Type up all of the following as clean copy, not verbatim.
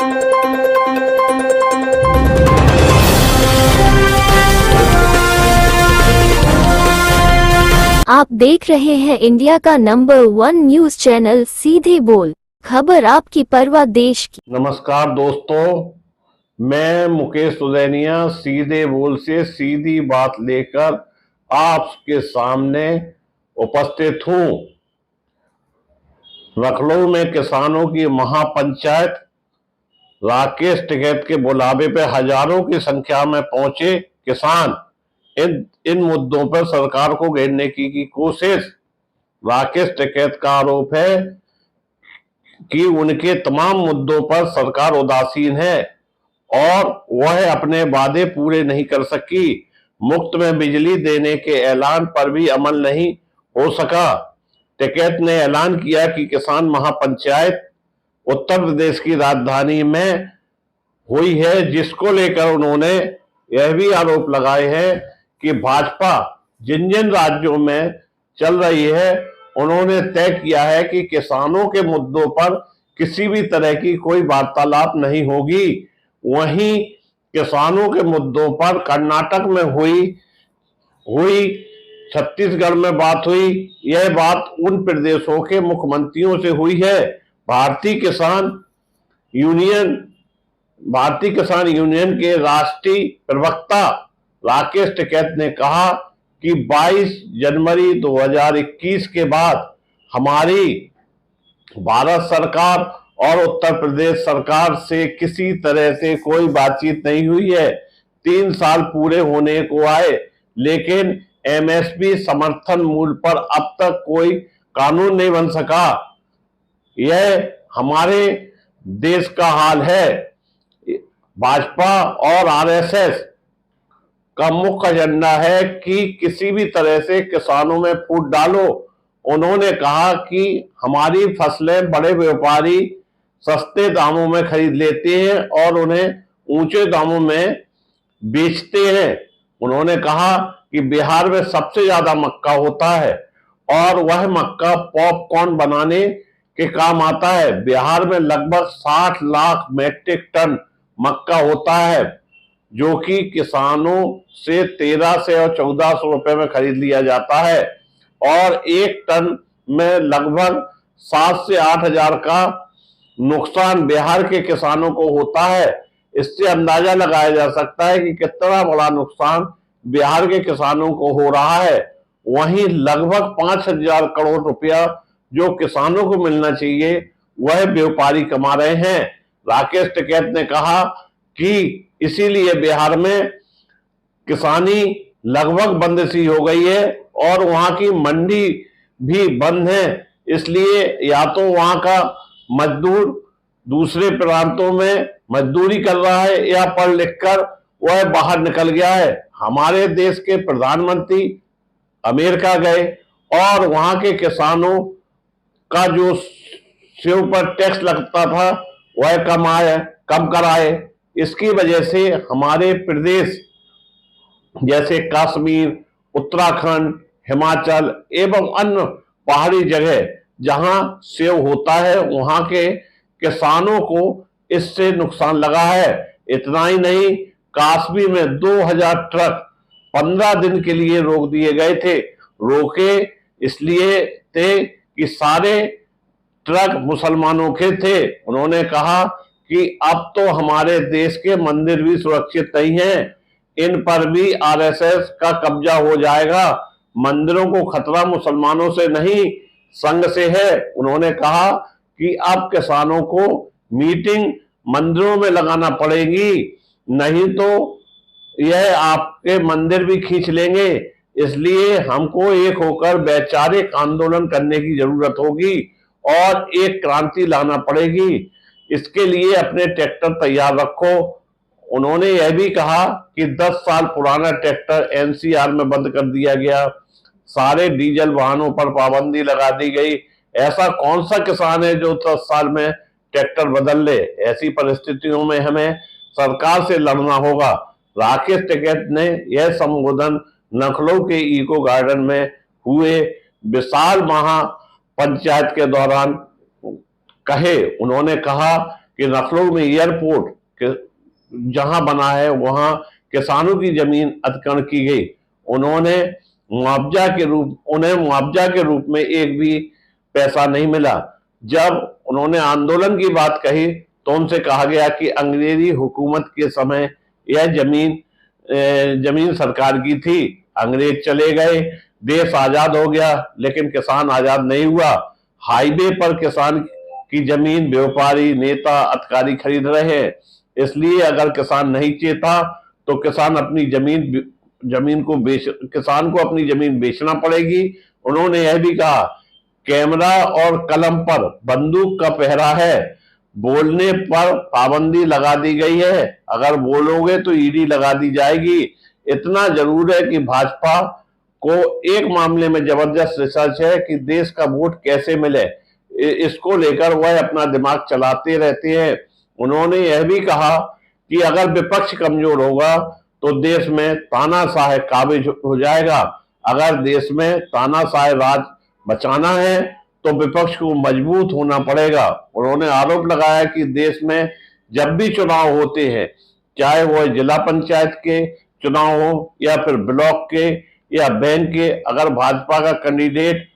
आप देख रहे हैं इंडिया का नंबर 1 न्यूज चैनल सीधे बोल, खबर आपकी परवाह देश की। नमस्कार दोस्तों, मैं मुकेश सुदैनिया सीधे बोल से सीधी बात लेकर आपके सामने उपस्थित हूं। लखनऊ में किसानों की महापंचायत, राकेश टिकैत के बुलावे पर हजारों की संख्या में पहुंचे किसान इन मुद्दों पर सरकार को घेरने की कोशिश। राकेश टिकैत का आरोप है कि उनके तमाम मुद्दों पर सरकार उदासीन है और वह अपने वादे पूरे नहीं कर सकी। मुफ्त में बिजली देने के ऐलान पर भी अमल नहीं हो सका। टिकैत ने ऐलान किया कि किसान महापंचायत उत्तर प्रदेश की राजधानी में हुई है, जिसको लेकर उन्होंने यह भी आरोप लगाए हैं कि भाजपा जिन जिन राज्यों में चल रही है, उन्होंने तय किया है कि किसानों के मुद्दों पर किसी भी तरह की कोई वार्तालाप नहीं होगी। वहीं किसानों के मुद्दों पर कर्नाटक में हुई छत्तीसगढ़ में बात हुई। यह बात उन प्रदेशों के मुख्यमंत्रियों से हुई है। भारतीय किसान यूनियन के राष्ट्रीय प्रवक्ता राकेश टिकैत ने कहा कि 22 जनवरी 2021 के बाद हमारी भारत सरकार और उत्तर प्रदेश सरकार से किसी तरह से कोई बातचीत नहीं हुई है। 3 साल पूरे होने को आए, लेकिन एमएसपी समर्थन मूल्य पर अब तक कोई कानून नहीं बन सका। यह हमारे देश का हाल है। भाजपा और आरएसएस का मुख्य एजेंडा है कि किसी भी तरह से किसानों में फूट डालो। उन्होंने कहा कि हमारी फसलें बड़े व्यापारी सस्ते दामों में खरीद लेते हैं और उन्हें ऊंचे दामों में बेचते हैं। उन्होंने कहा कि बिहार में सबसे ज्यादा मक्का होता है और वह मक्का पॉपकॉर्न बनाने के काम आता है। बिहार में लगभग 60 लाख मैट्रिक टन मक्का होता है, जो कि किसानों से 1300 और 1400 रुपए में खरीद लिया जाता है और 1 टन में लगभग 7 से 8 हजार का नुकसान बिहार के किसानों को होता है। इससे अंदाजा लगाया जा सकता है कि कितना बड़ा नुकसान बिहार के किसानों को हो रहा है। वहीं लगभग 5,000 करोड़ रुपया जो किसानों को मिलना चाहिए, वह व्यापारी कमा रहे हैं। राकेश टिकैत ने कहा कि इसीलिए बिहार में किसानी लगभग बंद सी हो गई है और वहां की मंडी भी बंद है। इसलिए या तो वहां का मजदूर दूसरे प्रांतों में मजदूरी कर रहा है या पढ़ लिख कर वह बाहर निकल गया है। हमारे देश के प्रधानमंत्री अमेरिका गए और वहां के किसानों का जो सेव पर टैक्स लगता था वह कम कराए। इसकी वजह से हमारे प्रदेश जैसे कश्मीर, उत्तराखंड, हिमाचल एवं अन्य पहाड़ी जगह जहां सेव होता है, वहां के किसानों को इससे नुकसान लगा है। इतना ही नहीं, कश्मीर में 2000 ट्रक 15 दिन के लिए रोक दिए गए थे। रोके इसलिए थे कि सारे ट्रक मुसलमानों के थे। उन्होंने कहा कि अब तो हमारे देश के मंदिर भी सुरक्षित नहीं हैं, इन पर भी आरएसएस का कब्जा हो जाएगा। मंदिरों को खतरा मुसलमानों से नहीं, संघ से है। उन्होंने कहा कि अब किसानों को मीटिंग मंदिरों में लगाना पड़ेगी, नहीं तो यह आपके मंदिर भी खींच लेंगे। इसलिए हमको एक होकर वैचारिक आंदोलन करने की जरूरत होगी और एक क्रांति लाना पड़ेगी। इसके लिए अपने ट्रैक्टर तैयार रखो। उन्होंने यह भी कहा कि 10 साल पुराना ट्रैक्टर एनसीआर में बंद कर दिया गया, सारे डीजल वाहनों पर पाबंदी लगा दी गई। ऐसा कौन सा किसान है जो 10 साल में ट्रैक्टर बदल ले? ऐसी परिस्थितियों में हमें सरकार से लड़ना होगा। राकेश टिकैत ने यह संबोधन लखनऊ के इको गार्डन में हुए विशाल महापंचायत के दौरान कहे। उन्होंने कहा कि लखनऊ में एयरपोर्ट जहां बना है वहां किसानों की जमीन अधिग्रहण की गई। उन्हें मुआवजा के रूप में एक भी पैसा नहीं मिला। जब उन्होंने आंदोलन की बात कही तो उनसे कहा गया कि अंग्रेजी हुकूमत के समय यह जमीन सरकार की थी, अंग्रेज चले गए, देश आजाद हो गया, लेकिन किसान आजाद नहीं हुआ। हाईवे पर किसान की जमीन व्यापारी, नेता, अधिकारी खरीद रहे हैं। इसलिए अगर किसान नहीं चेता तो किसान को अपनी जमीन बेचना पड़ेगी। उन्होंने यह भी कहा, कैमरा और कलम पर बंदूक का पहरा है, बोलने पर पाबंदी लगा दी गई है, अगर बोलोगे तो ईडी लगा दी जाएगी। इतना जरूर है कि भाजपा को एक मामले में जबरदस्त रिसर्च है कि देश का वोट कैसे मिले, इसको लेकर वह अपना दिमाग चलाते रहते हैं। उन्होंने यह भी कहा कि अगर विपक्ष कमजोर होगा तो देश में तानाशाह काबिज हो जाएगा। अगर देश में तानाशाह राज बचाना है तो विपक्ष को मजबूत होना पड़ेगा। उन्होंने आरोप लगाया कि देश में जब भी चुनाव होते हैं, चाहे वह जिला पंचायत के चुनाव हो या फिर ब्लॉक के या बैंक के, अगर भाजपा का कैंडिडेट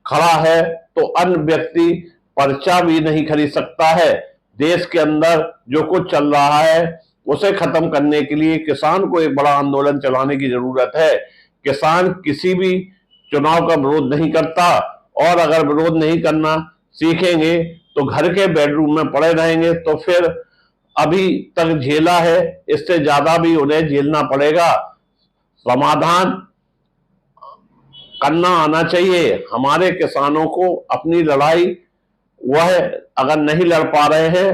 खड़ा है तो अन्य व्यक्ति पर्चा भी नहीं खरीद सकता है। देश के अंदर जो कुछ चल रहा है उसे खत्म करने के लिए किसान को एक बड़ा आंदोलन चलाने की जरूरत है। किसान किसी भी चुनाव का विरोध नहीं करता, और अगर विरोध नहीं करना सीखेंगे तो घर के बेडरूम में पड़े रहेंगे, तो फिर अभी तक झेला है, इससे ज्यादा भी उन्हें झेलना पड़ेगा। समाधान करना आना चाहिए। हमारे किसानों को अपनी लड़ाई वह अगर नहीं लड़ पा रहे हैं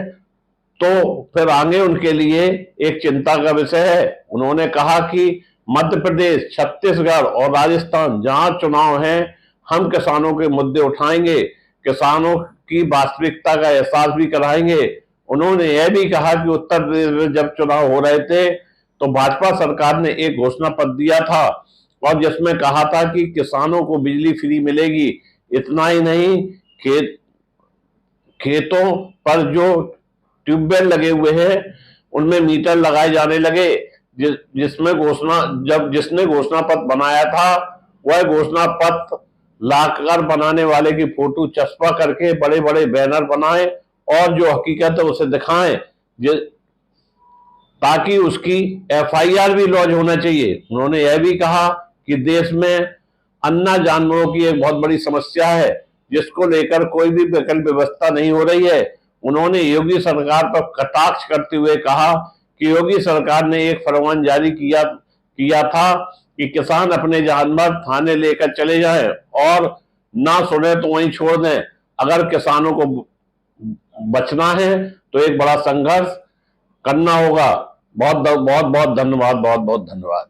तो फिर आगे उनके लिए एक चिंता का विषय है। उन्होंने कहा कि मध्य प्रदेश, छत्तीसगढ़ और राजस्थान जहां चुनाव हैं, हम किसानों के मुद्दे उठाएंगे, किसानों की वास्तविकता का एहसास भी कराएंगे। उन्होंने यह भी कहा कि उत्तर प्रदेश में जब चुनाव हो रहे थे तो भाजपा सरकार ने एक घोषणा पत्र दिया था और जिसमें कहा था कि किसानों को बिजली फ्री मिलेगी। इतना ही नहीं, खेतों पर जो ट्यूबवेल लगे हुए हैं उनमें मीटर लगाए जाने लगे। जिसने घोषणा पत्र बनाया था वह घोषणा पत्र लाकर बनाने वाले की फोटो चस्पा करके बड़े बड़े बैनर बनाए और जो हकीकत है उसे दिखाएं, ताकि उसकी एफआईआर भी लॉन्च होना चाहिए। उन्होंने यह भी कहा कि देश में अन्ना जानवरों की एक बहुत बड़ी समस्या है, जिसको लेकर कोई भी विकल्प व्यवस्था नहीं हो रही है। उन्होंने योगी सरकार पर कटाक्ष करते हुए कहा कि योगी सरकार ने एक फरमान जारी किया था कि किसान अपने जानवर थाने लेकर चले जाएं और ना सुने तो वहीं छोड़ दें। अगर किसानों को बचना है तो एक बड़ा संघर्ष करना होगा। बहुत बहुत धन्यवाद, बहुत बहुत धन्यवाद।